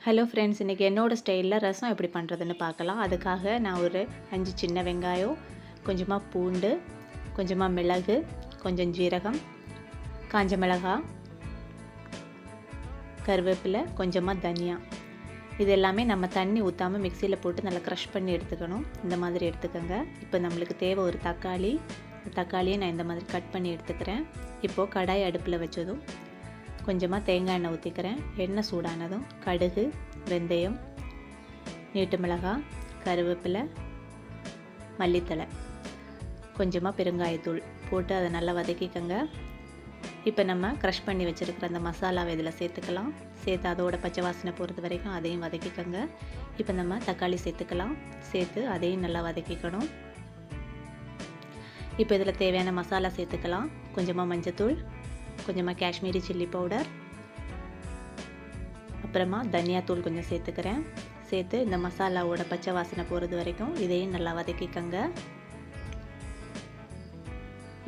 Hello friends, இன்றைக்கி என்னோடய ஸ்டைலில் ரசம் எப்படி பண்ணுறதுன்னு பார்க்கலாம். அதுக்காக நான் ஒரு 5 சின்ன வெங்காயம், கொஞ்சமாக பூண்டு, கொஞ்சமாக மிளகு, கொஞ்சம் ஜீரகம், காஞ்ச மிளகாய், கருவேப்பிலை, கொஞ்சமாக தனியா, இது எல்லாமே நம்ம தண்ணி ஊற்றாமல் மிக்சியில் போட்டு நல்லா க்ரஷ் பண்ணி எடுத்துக்கணும். இந்த மாதிரி எடுத்துக்கோங்க. இப்போ நம்மளுக்கு தேவை ஒரு தக்காளியை நான் இந்த மாதிரி கட் பண்ணி எடுத்துக்கிறேன். இப்போது கடாய் அடுப்பில் வச்சதும் கொஞ்சமாக தேங்காய் எண்ணெய் ஊற்றிக்கிறேன். எண்ணெய் சூடானதும் கடுகு, வெந்தயம், நீட்டு மிளகாய், கருவேப்பிலை, மல்லித்தழை, கொஞ்சமாக பெருங்காயத்தூள் போட்டு அதை நல்லா வதக்கிக்கோங்க. இப்போ நம்ம க்ரஷ் பண்ணி வச்சுருக்கிற அந்த மசாலாவை இதில் சேர்த்துக்கலாம். சேர்த்து அதோட பச்சை வாசனை போகிறது வரைக்கும் அதையும் வதக்கிக்கோங்க. இப்போ நம்ம தக்காளி சேர்த்துக்கலாம். சேர்த்து அதையும் நல்லா வதக்கிக்கணும். இப்போ இதில் தேவையான மசாலா சேர்த்துக்கலாம். கொஞ்சமாக மஞ்சத்தூள், கொஞ்சமாக காஷ்மீரி சில்லி பவுடர், அப்புறமா தனியாத்தூள் கொஞ்சம் சேர்த்துக்கிறேன். சேர்த்து இந்த மசாலாவோட பச்சை வாசனை போகிறது வரைக்கும் இதையும் நல்லா வதக்கிக்கோங்க.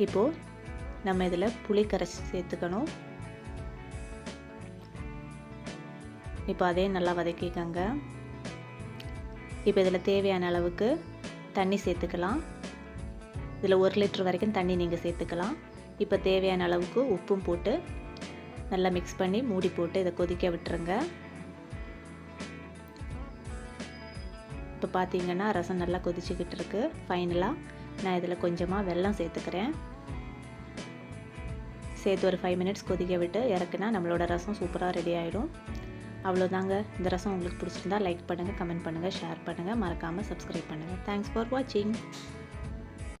இப்போது நம்ம இதில் புளி கரைச்சி சேர்த்துக்கணும். இப்போ அதையும் நல்லா வதக்கிக்கோங்க. இப்போ இதில் தேவையான அளவுக்கு தண்ணி சேர்த்துக்கலாம். இதில் 1 லிட்டர் வரைக்கும் தண்ணி நீங்கள் சேர்த்துக்கலாம். இப்போ தேவையான அளவுக்கு உப்பும் போட்டு நல்லா மிக்ஸ் பண்ணி மூடி போட்டு இதை கொதிக்க விட்டுருங்க. இப்போ பார்த்தீங்கன்னா ரசம் நல்லா கொதிச்சுக்கிட்டு இருக்கு. ஃபைனலாக நான் இதில் கொஞ்சமாக வெல்லம் சேர்த்துக்கிறேன். சேர்த்து ஒரு 5 மினிட்ஸ் கொதிக்க விட்டு இறக்குனா நம்மளோட ரசம் சூப்பராக ரெடி ஆகிடும். அவ்வளோதாங்க. இந்த ரசம் உங்களுக்கு பிடிச்சிருந்தா லைக் பண்ணுங்கள், கமெண்ட் பண்ணுங்கள், ஷேர் பண்ணுங்கள், மறக்காமல் சப்ஸ்கிரைப் பண்ணுங்கள். தேங்க்ஸ் ஃபார் வாட்சிங்.